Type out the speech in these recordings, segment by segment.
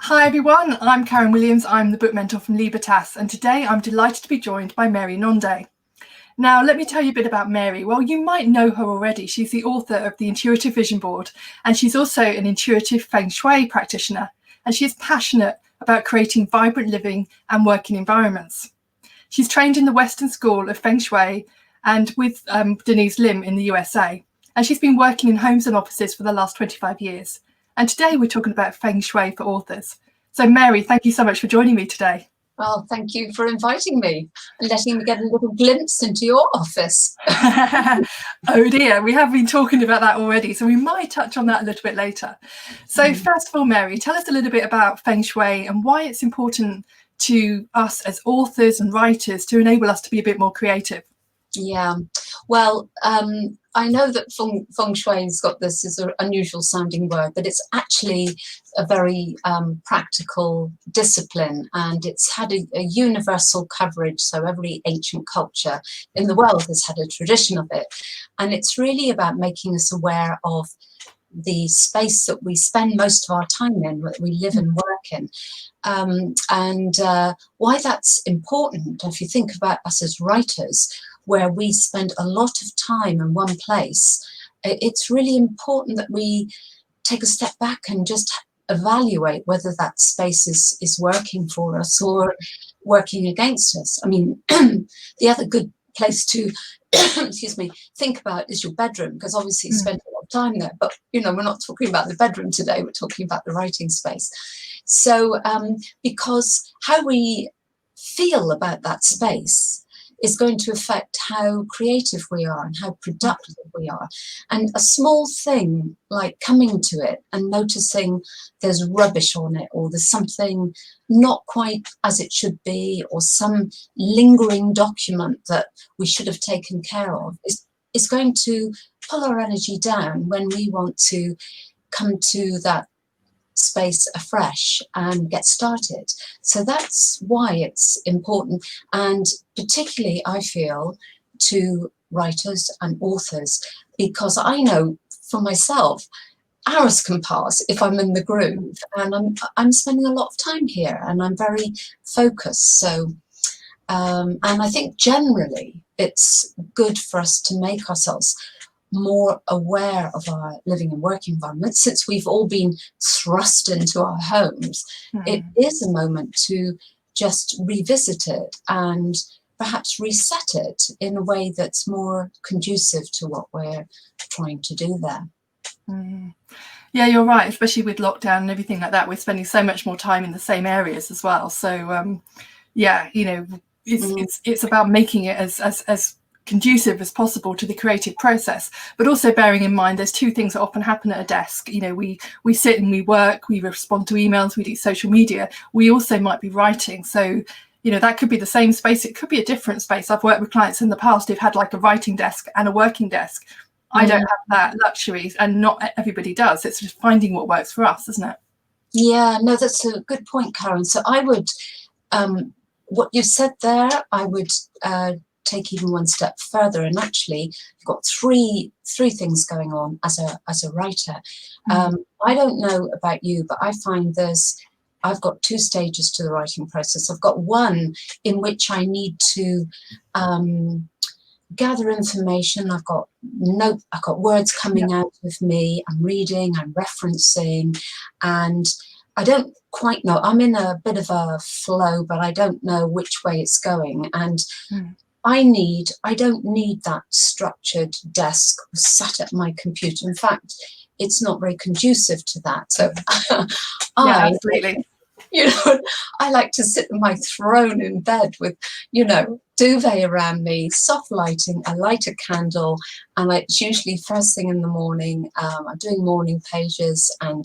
Hi everyone, I'm Karen Williams, I'm the book mentor from Librotas, and today I'm delighted to be joined by Mary Nonde. Now, let me tell you a bit about Mary. Well, you might know her already. She's the author of the Intuitive Vision Board, and she's also an intuitive Feng Shui practitioner, and she is passionate about creating vibrant living and working environments. She's trained in the Western School of Feng Shui and with Denise Lim in the USA, and she's been working in homes and offices for the last 25 years. And today we're talking about Feng Shui for authors. So Mary, thank you so much for joining me today. Well, thank you for inviting me and letting me get a little glimpse into your office. Oh dear, we have been talking about that already, so we might touch on that a little bit later. So first of all, Mary, tell us a little bit about Feng Shui and why it's important to us as authors and writers to enable us to be a bit more creative. Yeah, well, I know that Feng Shui's got this as an unusual sounding word, but it's actually a very practical discipline, and it's had a universal coverage. So every ancient culture in the world has had a tradition of it. And it's really about making us aware of the space that we spend most of our time in, that we live and work in. And why that's important, if you think about us as writers, where we spend a lot of time in one place, it's really important that we take a step back and just evaluate whether that space is working for us or working against us. I mean, the other good place to excuse me, think about is your bedroom, because obviously you spend a lot of time there, but you know, we're not talking about the bedroom today, we're talking about the writing space. So because how we feel about that space is going to affect how creative we are and how productive we are. And a small thing like coming to it and noticing there's rubbish on it, or there's something not quite as it should be, or some lingering document that we should have taken care of, is going to pull our energy down when we want to come to that space afresh and get started. So that's why it's important, and particularly I feel to writers and authors, because I know for myself hours can pass if I'm in the groove, and I'm spending a lot of time here and I'm very focused. So and I think generally it's good for us to make ourselves more aware of our living and working environment. Since we've all been thrust into our homes, it is a moment to just revisit it and perhaps reset it in a way that's more conducive to what we're trying to do there. Yeah, you're right, especially with lockdown and everything like that, we're spending so much more time in the same areas as well. So yeah, you know, it's about making it as conducive as possible to the creative process, but also bearing in mind there's two things that often happen at a desk. You know, we sit and we work, we respond to emails, we do social media, we also might be writing. So you know, that could be the same space, it could be a different space. I've worked with clients in the past who've had like a writing desk and a working desk. I don't have that luxury, and not everybody does. It's just finding what works for us, isn't it? Yeah, no, that's a good point, Karen. So I would what you said there, I would take even one step further, and actually you've got three things going on as a writer. I don't know about you, but I find I've got two stages to the writing process. I've got one in which I need to gather information. I've got words coming out of me, I'm reading, I'm referencing, and I don't quite know, I'm in a bit of a flow, but I don't know which way it's going. And I don't need that structured desk sat at my computer. In fact, it's not very conducive to that. So absolutely. You know, I like to sit on my throne in bed with, you know, duvet around me, soft lighting, I light a candle, and it's usually first thing in the morning. I'm doing morning pages, and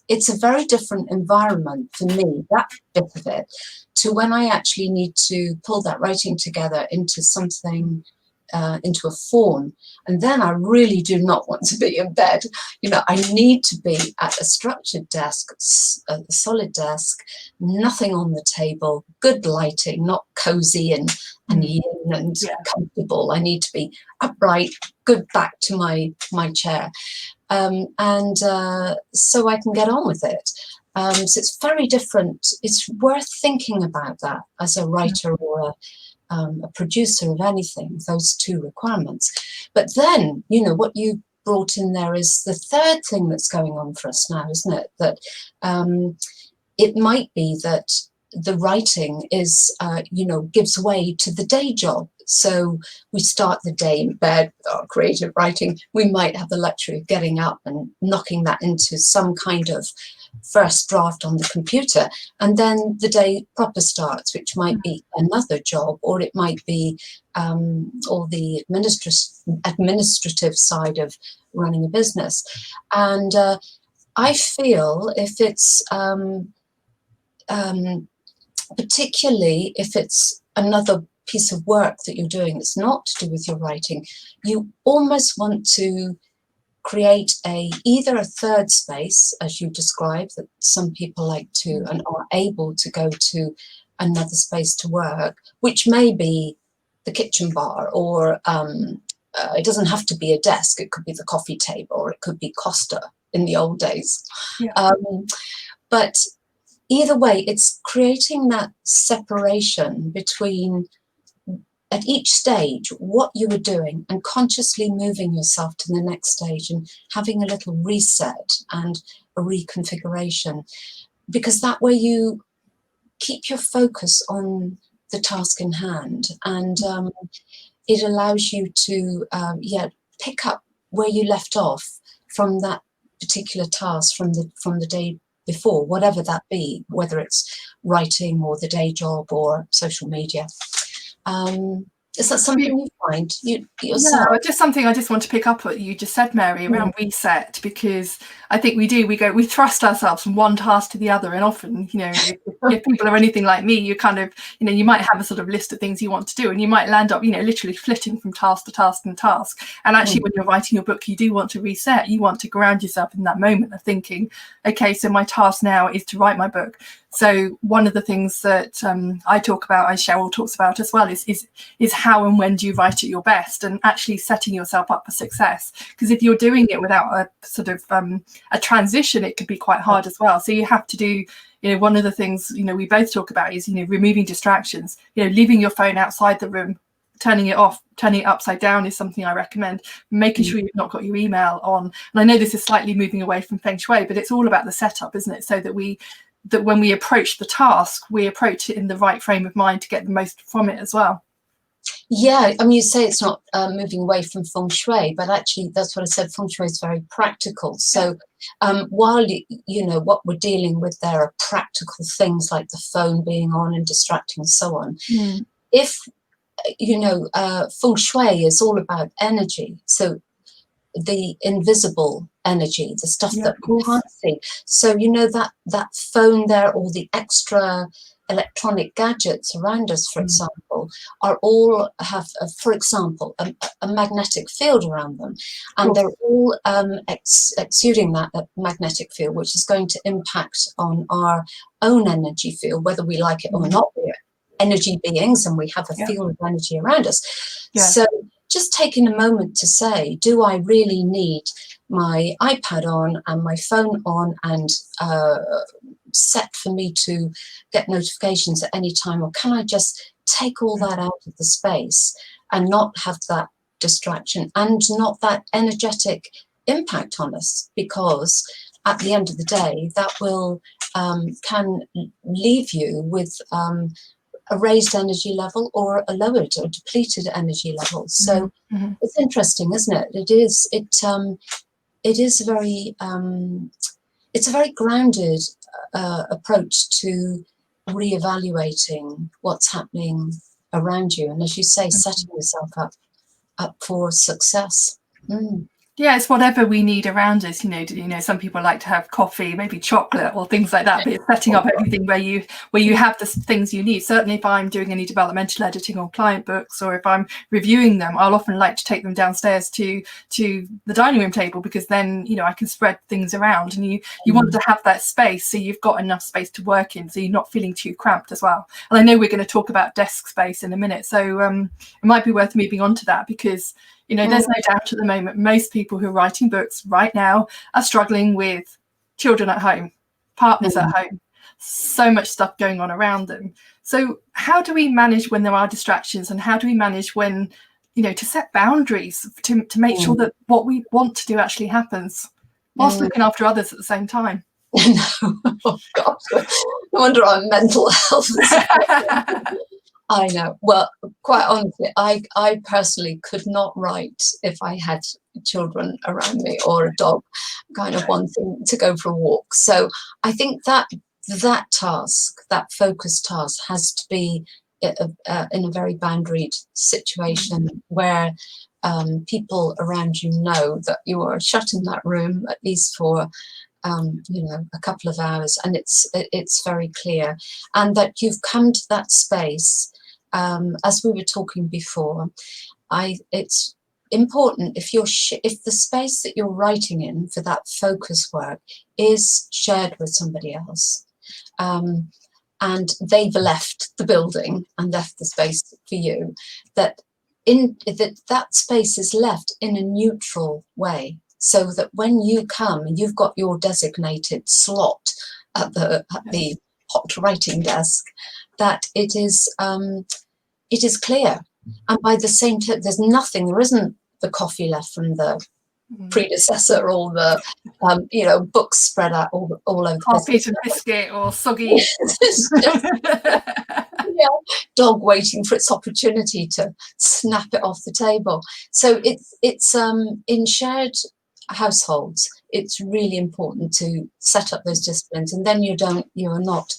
it's a very different environment for me, that bit of it, to when I actually need to pull that writing together into something, into a form. And then I really do not want to be in bed. You know, I need to be at a structured desk, a solid desk, nothing on the table, good lighting, not cozy and yin and comfortable. I need to be upright, good back to my chair. So I can get on with it. So it's very different. It's worth thinking about that as a writer or a producer of anything, those two requirements. But then, you know, what you brought in there is the third thing that's going on for us now, isn't it? That it might be that the writing is, you know, gives way to the day job. So we start the day in bed with our creative writing. We might have the luxury of getting up and knocking that into some kind of first draft on the computer, and then the day proper starts, which might be another job, or it might be all the administrative side of running a business. And I feel if it's particularly if it's another piece of work that you're doing that's not to do with your writing, you almost want to create either a third space, as you described, that some people like to and are able to go to another space to work, which may be the kitchen bar, or it doesn't have to be a desk. It could be the coffee table, or it could be Costa in the old days. Yeah. But either way, it's creating that separation between, at each stage, what you were doing, and consciously moving yourself to the next stage and having a little reset and a reconfiguration, because that way you keep your focus on the task in hand, and it allows you to pick up where you left off from that particular task from the day before, whatever that be, whether it's writing or the day job or social media. Is that something you find yourself? Yeah, just something I just want to pick up what you just said, Mary, around reset, because I think we thrust ourselves from one task to the other, and often, you know, if people are anything like me, you kind of, you know, you might have a sort of list of things you want to do, and you might land up, you know, literally flitting from task to task and task. And actually, when you're writing your book, you do want to reset. You want to ground yourself in that moment of thinking, okay, so my task now is to write my book. So one of the things that I talk about, as Cheryl talks about as well, is how and when do you write at your best, and actually setting yourself up for success. Because if you're doing it without a sort of a transition, it could be quite hard as well. So you have to do, you know, one of the things, you know, we both talk about is, you know, removing distractions. You know, leaving your phone outside the room, turning it off, turning it upside down is something I recommend. Making sure you've not got your email on. And I know this is slightly moving away from Feng Shui, but it's all about the setup, isn't it? So that when we approach the task, we approach it in the right frame of mind to get the most from it as well. Yeah, I mean, you say it's not moving away from Feng Shui, but actually that's what I said. Feng Shui is very practical. So while, you know, what we're dealing with there are practical things like the phone being on and distracting and so on. If, you know, Feng Shui is all about energy. So the invisible energy, the stuff that we can't see. So, you know, that phone there, all the extra electronic gadgets around us, for example, are all have, for example, a magnetic field around them, and they're all exuding that magnetic field, which is going to impact on our own energy field, whether we like it or not. We're energy beings, and we have a field of energy around us. So just taking a moment to say, do I really need my iPad on and my phone on and set for me to get notifications at any time, or can I just take all that out of the space and not have that distraction and not that energetic impact on us? Because at the end of the day, that will can leave you with a raised energy level or a lowered or depleted energy level. So it's interesting, isn't it? It is very it's a very grounded approach to reevaluating what's happening around you, and as you say, setting yourself up for success. Yeah, it's whatever we need around us. You know, some people like to have coffee, maybe chocolate or things like that. But it's setting up everything where you have the things you need. Certainly, if I'm doing any developmental editing on client books, or if I'm reviewing them, I'll often like to take them downstairs to the dining room table, because then, you know, I can spread things around, and you want to have that space so you've got enough space to work in, so you're not feeling too cramped as well. And I know we're going to talk about desk space in a minute, so it might be worth moving on to that, because, you know, there's no doubt at the moment, most people who are writing books right now are struggling with children at home. partners at home, so much stuff going on around them. So how do we manage when there are distractions, and how do we manage when, you know, to set boundaries to make sure that what we want to do actually happens whilst looking after others at the same time? Oh God, no wonder I'm mental health. I know. Well, quite honestly, I personally could not write if I had children around me or a dog kind of wanting to go for a walk. So I think that task, that focused task, has to be in a very boundaried situation where people around you know that you are shut in that room at least for you know, a couple of hours, and it's very clear, and that you've come to that space. As we were talking before, it's important if if the space that you're writing in for that focus work is shared with somebody else, and they've left the building and left the space for you, that that space is left in a neutral way, so that when you come and you've got your designated slot at the hot writing desk, that it is clear. And by the same time, there isn't the coffee left from the predecessor, or the you know, books spread out all over the place. And biscuit or soggy. Yeah, dog waiting for its opportunity to snap it off the table. So it's in shared households, it's really important to set up those disciplines, and then you are not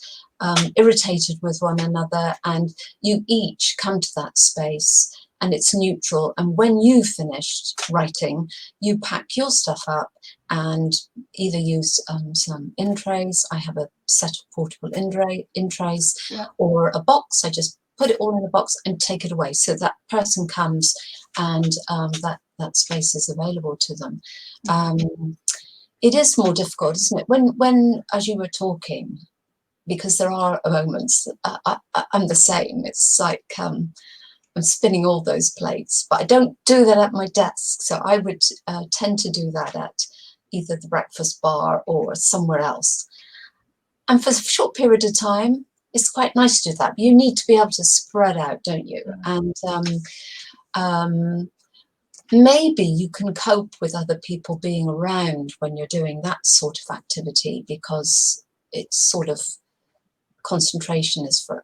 irritated with one another, and you each come to that space and it's neutral. And when you've finished writing, you pack your stuff up and either use some in trays. I have a set of portable in trays, or a box. I just put it all in a box and take it away, so that person comes and that space is available to them. It is more difficult, isn't it, when as you were talking, because there are moments I'm the same. It's like I'm spinning all those plates, but I don't do that at my desk. So I would tend to do that at either the breakfast bar or somewhere else. And for a short period of time, it's quite nice to do that. But you need to be able to spread out, don't you? And maybe you can cope with other people being around when you're doing that sort of activity, because it's sort of concentration is for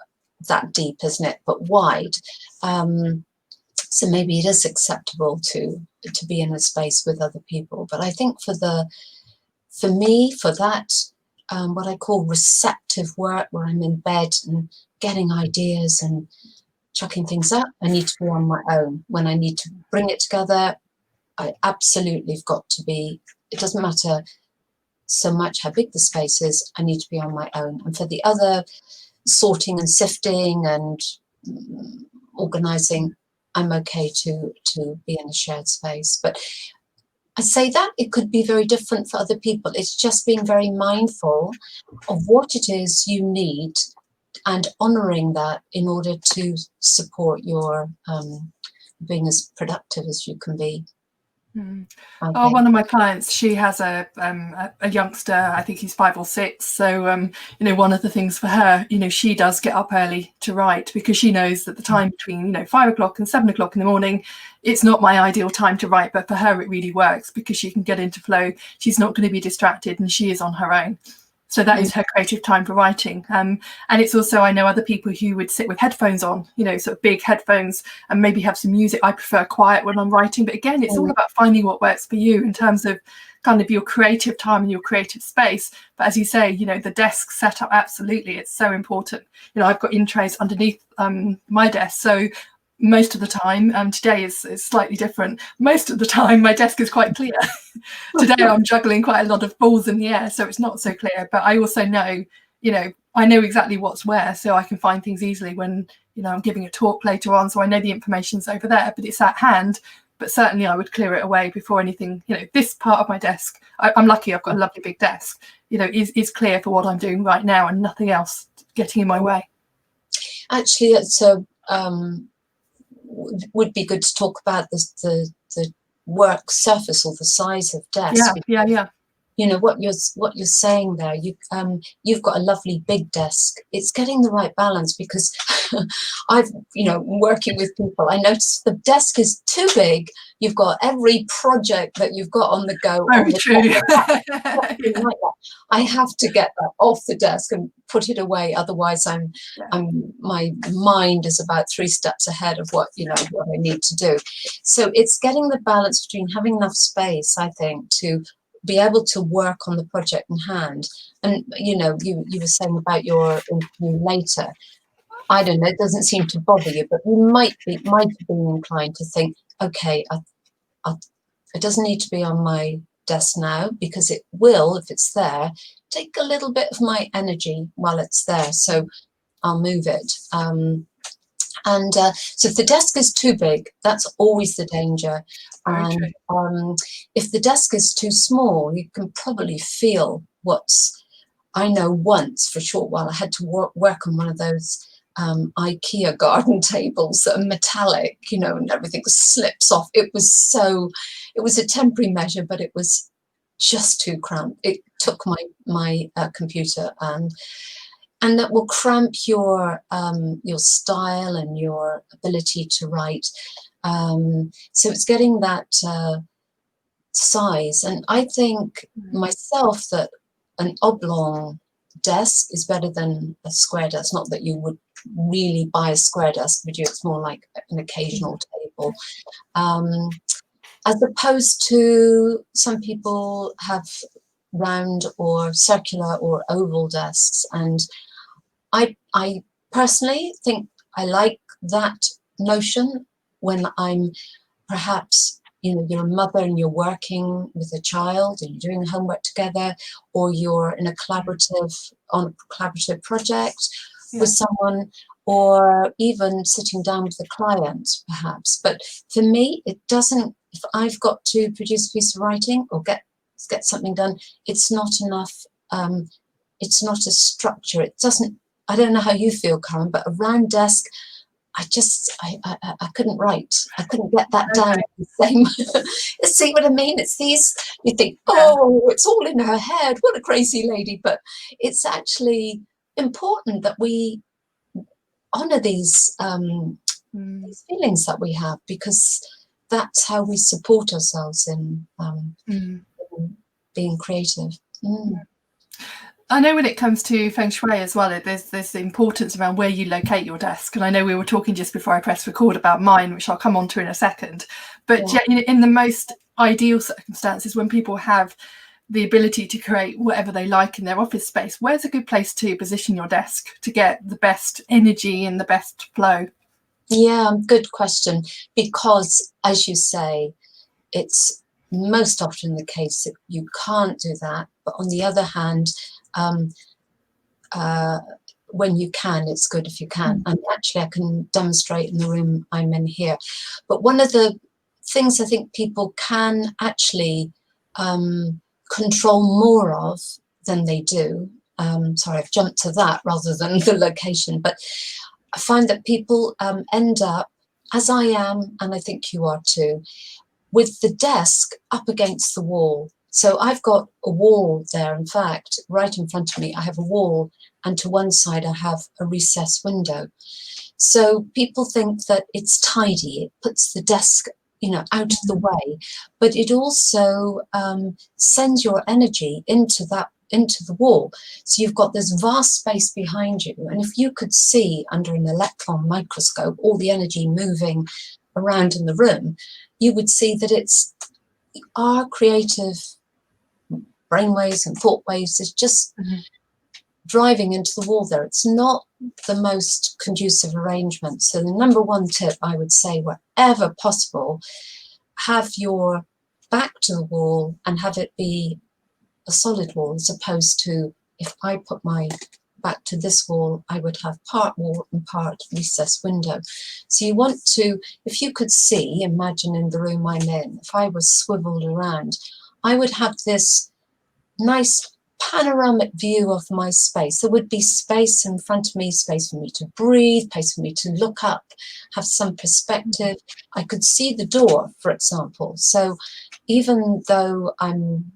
that deep, isn't it? But wide. So maybe it is acceptable to be in a space with other people. But I think for that, what I call receptive work, where I'm in bed and getting ideas and chucking things up, I need to be on my own. When I need to bring it together, I absolutely have got to be, it doesn't matter so much how big the space is, I need to be on my own. And for the other sorting and sifting and organising, I'm okay to be in a shared space. But I say that it could be very different for other people. It's just being very mindful of what it is you need and honouring that in order to support your being as productive as you can be. Oh, one of my clients, she has a youngster, I think he's 5 or 6. So, you know, one of the things for her, you know, she does get up early to write, because she knows that the time between, you know, 5 o'clock and 7 o'clock in the morning, it's not my ideal time to write, but for her it really works, because she can get into flow. She's not going to be distracted, and she is on her own. So that is her creative time for writing. And it's also, I know other people who would sit with headphones on, you know, sort of big headphones, and maybe have some music. I prefer quiet when I'm writing. But again, it's all about finding what works for you in terms of kind of your creative time and your creative space. But as you say, you know, the desk setup, absolutely, it's so important. You know, I've got in trays underneath my desk. So most of the time, today is slightly different. Most of the time, my desk is quite clear. Today, I'm juggling quite a lot of balls in the air, so it's not so clear. But I also know, you know, I know exactly what's where, so I can find things easily when, you know, I'm giving a talk later on. So I know the information's over there, but it's at hand. But certainly, I would clear it away before anything. You know, this part of my desk, I'm lucky. I've got a lovely big desk. You know, is clear for what I'm doing right now, and nothing else getting in my way. Actually, it's a would be good to talk about the work surface or the size of desk. Yeah. you know what you're saying there. You've got a lovely big desk. It's getting the right balance, because I've, you know, working with people, I notice the desk is too big. You've got every project that you've got on the go Very on the true. top. Yeah. Like that. I have to get that off the desk and put it away. Otherwise, my mind is about 3 steps ahead of what I need to do. So it's getting the balance between having enough space, I think, to be able to work on the project in hand. And you were saying about your interview later. I don't know, it doesn't seem to bother you, but you might have been inclined to think, okay, it doesn't need to be on my desk now, because it will, if it's there, take a little bit of my energy while it's there. So I'll move it. So if the desk is too big, that's always the danger. And if the desk is too small, you can probably feel I know once for a short while I had to work on one of those IKEA garden tables that are metallic, and everything slips off. It was a temporary measure, but it was just too cramped. It took my computer, and that will cramp your style and your ability to write. So it's getting that size. And I think myself that an oblong desk is better than a square desk. Not that you would really buy a square desk, would you? It's more like an occasional table. As opposed to some people have round or circular or oval desks. And I personally think I like that notion when I'm perhaps, you're a mother and you're working with a child and you're doing homework together, or you're on a collaborative project with someone, or even sitting down with a client, perhaps. But for me, it doesn't, if I've got to produce a piece of writing or get something done, it's not enough. It's not a structure. It doesn't, I don't know how you feel, Karen, but a round desk, I couldn't write. I couldn't get that down the same. See what I mean? It's these, you think, oh, it's all in her head. What a crazy lady. But it's actually important that we honor these feelings that we have, because that's how we support ourselves in being creative. I know when it comes to Feng Shui as well, there's the importance around where you locate your desk. And I know we were talking just before I pressed record about mine, which I'll come on to in a second. But in the most ideal circumstances, when people have the ability to create whatever they like in their office space, where's a good place to position your desk to get the best energy and the best flow? Yeah, good question. Because, as you say, it's most often the case that you can't do that. But on the other hand, when you can, it's good if you can. And actually, I can demonstrate in the room I'm in here. But one of the things I think people can actually control more of than they do. Sorry, I've jumped to that rather than the location. But I find that people end up, as I am, and I think you are too, with the desk up against the wall. So I've got a wall there. In fact, right in front of me, I have a wall, and to one side, I have a recessed window. So people think that it's tidy. It puts the desk, out of the way, but it also sends your energy into the wall. So you've got this vast space behind you. And if you could see under an electron microscope all the energy moving around in the room, you would see that it's our creative brainwaves and thought waves is just driving into the wall there. It's not the most conducive arrangement. So the number one tip I would say, wherever possible, have your back to the wall and have it be a solid wall, as opposed to, if I put my back to this wall, I would have part wall and part recessed window. So you want to, if you could see, imagine in the room I'm in, if I was swiveled around, I would have this nice panoramic view of my space. There would be space in front of me, space for me to breathe, space for me to look up, have some perspective. I could see the door, for example. So even though I'm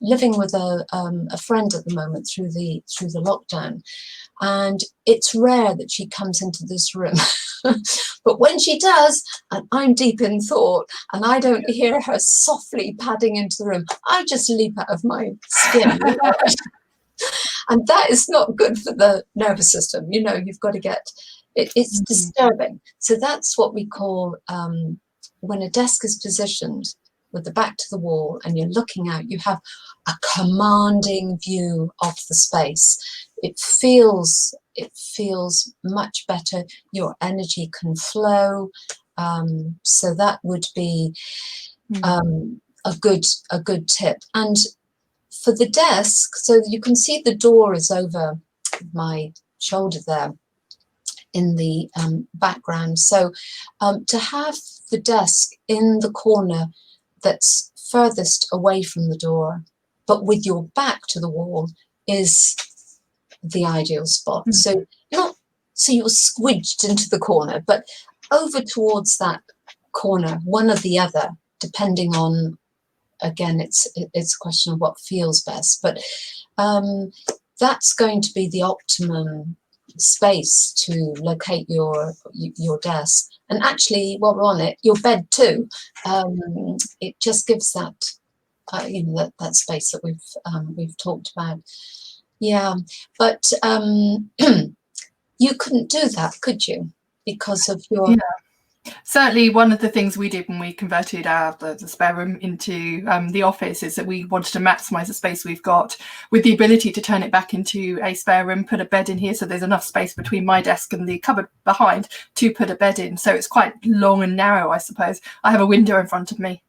living with a friend at the moment through the lockdown, and it's rare that she comes into this room. But when she does, and I'm deep in thought, and I don't hear her softly padding into the room, I just leap out of my skin. And that is not good for the nervous system. You know, you've got to get it, it's disturbing. So that's what we call when a desk is positioned with the back to the wall and you're looking out, you have a commanding view of the space. It feels much better. Your energy can flow. So that would be a good tip. And for the desk, so you can see the door is over my shoulder there in the background. So to have the desk in the corner that's furthest away from the door, but with your back to the wall, is the ideal spot. So not so you're squidged into the corner, but over towards that corner, one or the other, depending on, again, it's a question of what feels best. But that's going to be the optimum space to locate your desk. And actually, while we're on it, your bed too. It just gives that that space that we've talked about. Yeah, but you couldn't do that, could you? Because of your... Yeah. Certainly, one of the things we did when we converted the spare room into the office is that we wanted to maximise the space we've got, with the ability to turn it back into a spare room, put a bed in here, so there's enough space between my desk and the cupboard behind to put a bed in. So it's quite long and narrow, I suppose. I have a window in front of me.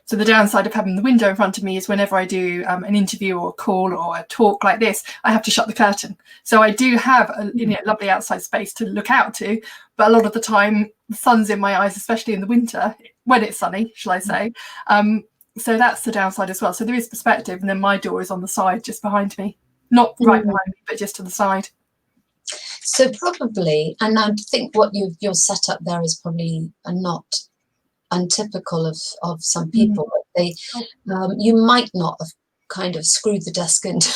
So the downside of having the window in front of me is whenever I do an interview or a call or a talk like this, I have to shut the curtain. So I do have a lovely outside space to look out to, but a lot of the time the sun's in my eyes, especially in the winter, when it's sunny, shall I say. So that's the downside as well. So there is perspective, and then my door is on the side just behind me. Not right behind me, but just to the side. So probably, and I think what your setup there is probably not untypical of some people. They you might not have kind of screwed the desk into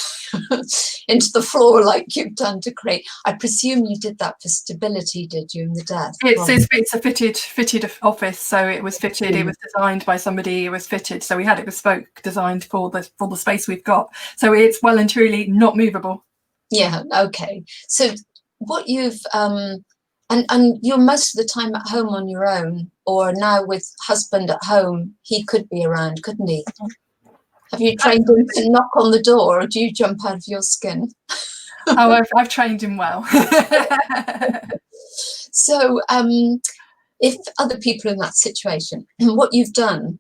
into the floor like you've done to create. I presume you did that for stability, did you, in the desk? It's a fitted office, so it was fitted. It was designed by somebody. It was fitted, so we had it bespoke, designed for the space we've got. So it's well and truly not movable. Yeah. Okay. So what you've and you're most of the time at home on your own, or now with husband at home, he could be around, couldn't he? Have you trained him to knock on the door, or do you jump out of your skin? Oh, I've trained him well. So if other people are in that situation, what you've done,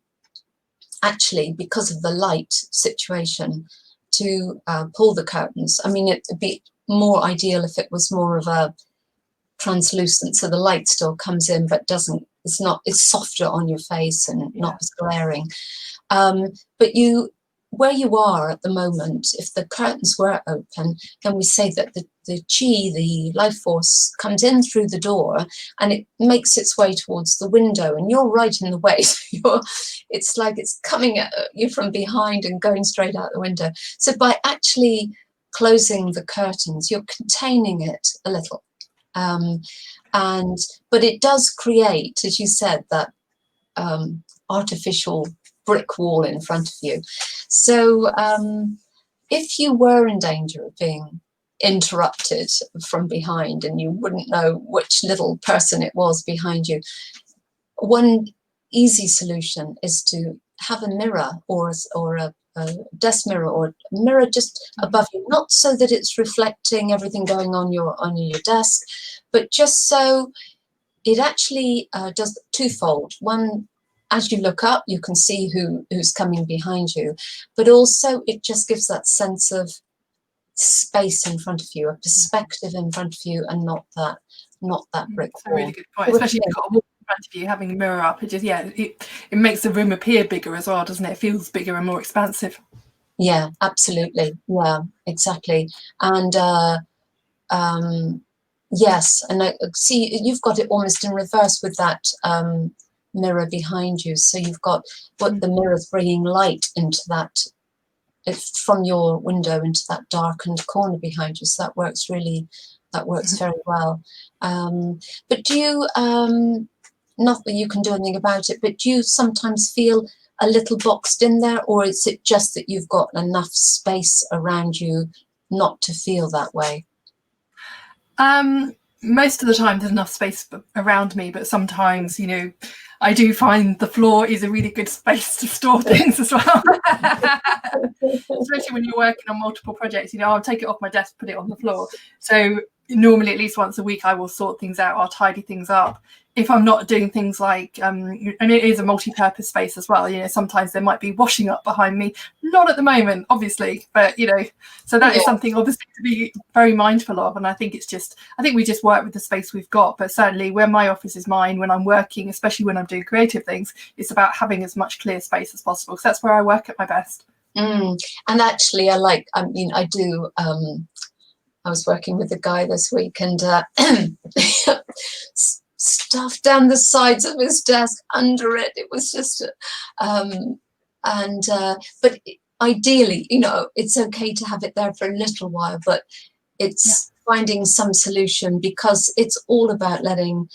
actually, because of the light situation, to pull the curtains, I mean, it'd be more ideal if it was more of a translucent, so the light still comes in but it's softer on your face and not as glaring. But where you are at the moment, if the curtains were open, then we say that the chi, the life force, comes in through the door and it makes its way towards the window, and you're right in the way. So it's like it's coming at you from behind and going straight out the window. So by actually closing the curtains, you're containing it a little. But it does create, as you said, that artificial brick wall in front of you. So if you were in danger of being interrupted from behind and you wouldn't know which little person it was behind you, one easy solution is to have a mirror or a desk mirror or a mirror just above you, not so that it's reflecting everything going on your desk, but just so it actually does twofold. One, as you look up, you can see who's coming behind you, but also it just gives that sense of space in front of you, a perspective in front of you, and not that brick wall. That's a really good point, especially if you've got a wall in front of you, having a mirror up. It just it makes the room appear bigger as well, doesn't it? It feels bigger and more expansive. Yeah, absolutely. Yeah, exactly. And yes, and I see you've got it almost in reverse with that mirror behind you. So you've got what the mirror's bringing light into that it's from your window into that darkened corner behind you. So that works very well. But do you, not that you can do anything about it, but do you sometimes feel a little boxed in there, or is it just that you've got enough space around you not to feel that way? Most of the time there's enough space around me, but sometimes, you know, I do find the floor is a really good space to store things as well. Especially when you're working on multiple projects, you know, I'll take it off my desk, put it on the floor. So normally at least once a week I will sort things out, I'll tidy things up. If I'm not doing things like, and it is a multi-purpose space as well, you know, sometimes there might be washing up behind me. Not at the moment, obviously, but, you know, so that is something obviously to be very mindful of. And I think we just work with the space we've got. But certainly when my office is mine, when I'm working, especially when I'm doing creative things, it's about having as much clear space as possible, because that's where I work at my best. And actually, I was working with a guy this week, and stuff down the sides of his desk, under it. It was just, but ideally, you know, it's okay to have it there for a little while, but it's finding some solution, because it's all about letting,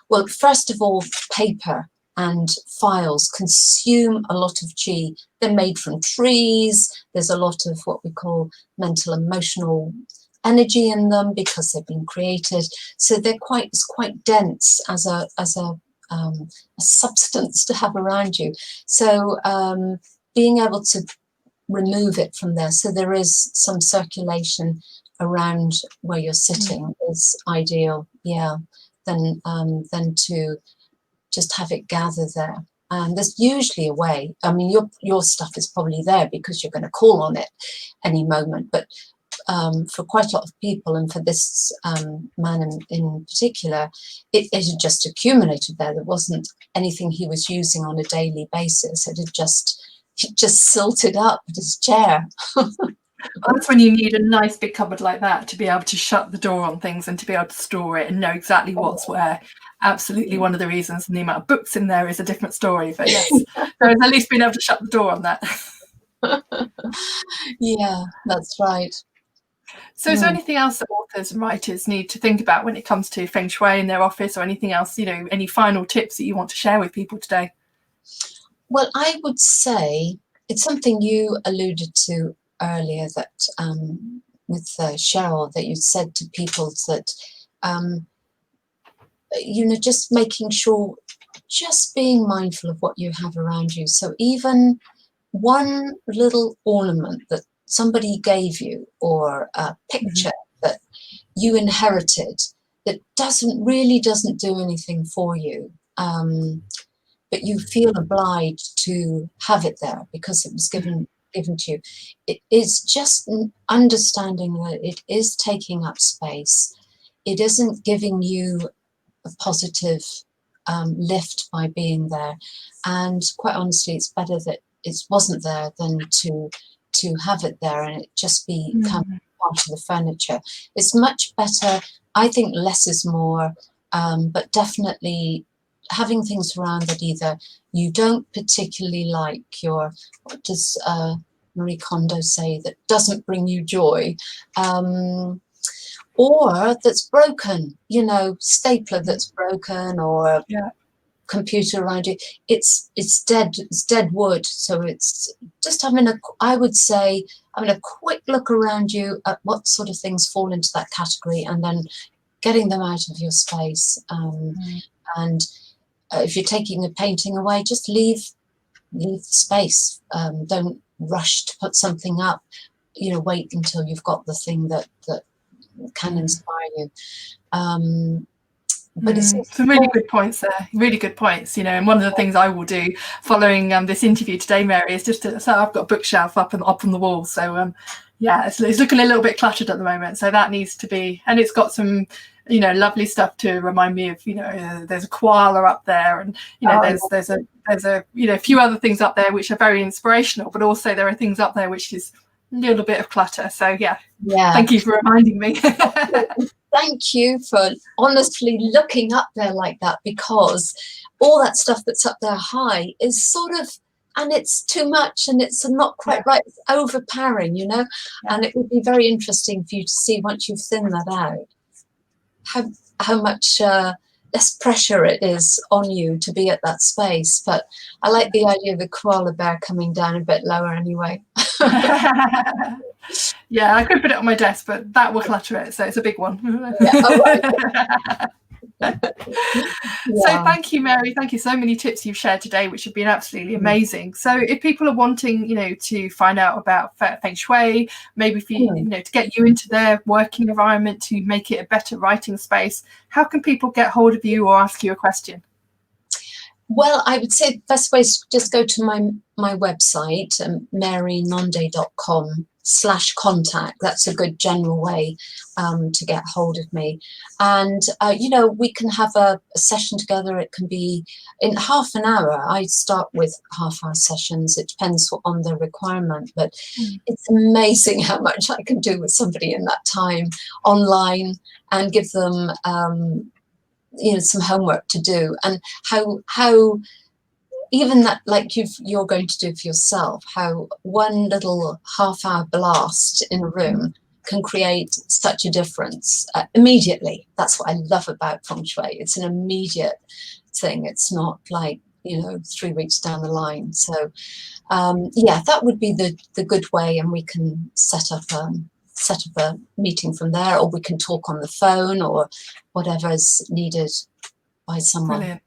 well, first of all, paper and files consume a lot of chi. They're made from trees. There's a lot of what we call mental, emotional energy in them because they've been created. So it's quite dense as a substance to have around you. So being able to remove it from there, so there is some circulation around where you're sitting, is ideal. Than to just have it gather there. And there's usually a way. I mean, your stuff is probably there because you're going to call on it any moment. But for quite a lot of people, and for this man in particular, it had just accumulated there. There wasn't anything he was using on a daily basis. It just silted up at his chair. That's when you need a nice big cupboard like that to be able to shut the door on things and to be able to store it and know exactly what's where. Absolutely one of the reasons. And the amount of books in there is a different story, but yes, there is at least being able to shut the door on that. Yeah, that's right. So is there anything else that authors and writers need to think about when it comes to Feng Shui in their office, or anything else, you know, any final tips that you want to share with people today? Well, I would say it's something you alluded to earlier, that with Cheryl, that you said to people that, you know, just making sure, just being mindful of what you have around you. So even one little ornament that somebody gave you, or a picture that you inherited that doesn't do anything for you, but you feel obliged to have it there because it was given to you. It is just understanding that it is taking up space. It isn't giving you a positive lift by being there. And quite honestly, it's better that it wasn't there than to have it there and it just become part of the furniture. It's much better. I think less is more, but definitely having things around that either you don't particularly like, what does Marie Kondo say, that doesn't bring you joy, or that's broken, you know, stapler that's broken, or computer around you. It's dead wood. So it's just I would say having a quick look around you at what sort of things fall into that category, and then getting them out of your space. And if you're taking a painting away, just leave the space. Don't rush to put something up. You know, wait until you've got the thing that can inspire you. But it's some really good points there. Really good points. You know, and one of the things I will do following this interview today, Mary, is just so I've got a bookshelf up on the wall. So it's looking a little bit cluttered at the moment. So that needs to be, and it's got some, you know, lovely stuff to remind me of, you know, there's a koala up there, and you know, there's a you know, a few other things up there which are very inspirational, but also there are things up there which is a little bit of clutter. So thank you for reminding me. Thank you for honestly looking up there like that, because all that stuff that's up there high is sort of and it's too much, and it's not quite right. It's overpowering, you know. Yeah. And it would be very interesting for you to see, once you've thinned that out, how much less pressure it is on you to be at that space. But I like the idea of the koala bear coming down a bit lower anyway. Yeah, I could put it on my desk, but that will clutter it, so it's a big one. Yeah. Oh, right. So thank you, Mary. Thank you. So many tips you've shared today, which have been absolutely amazing. So if people are wanting, you know, to find out about Feng Shui, maybe for you, you know, to get you into their working environment, to make it a better writing space, how can people get hold of you or ask you a question? Well, I would say the best way is just go to my website, marynonde.com/contact. That's a good general way to get hold of me. And, you know, we can have a session together. It can be in half an hour. I start with half-hour sessions. It depends on the requirement. But it's amazing how much I can do with somebody in that time online, and give them you know, some homework to do, and how even that, like you're going to do for yourself, how one little half-hour blast in a room can create such a difference immediately. That's what I love about Feng Shui. It's an immediate thing. It's not like, you know, 3 weeks down the line. So yeah, that would be the good way, and we can set up a meeting from there, or we can talk on the phone, or whatever is needed by someone. Brilliant.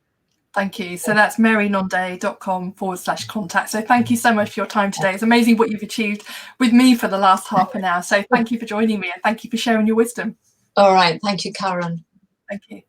Thank you. So that's marynonde.com/contact. So thank you so much for your time today. It's amazing what you've achieved with me for the last half an hour. So thank you for joining me, and thank you for sharing your wisdom. All right. Thank you, Karen. Thank you.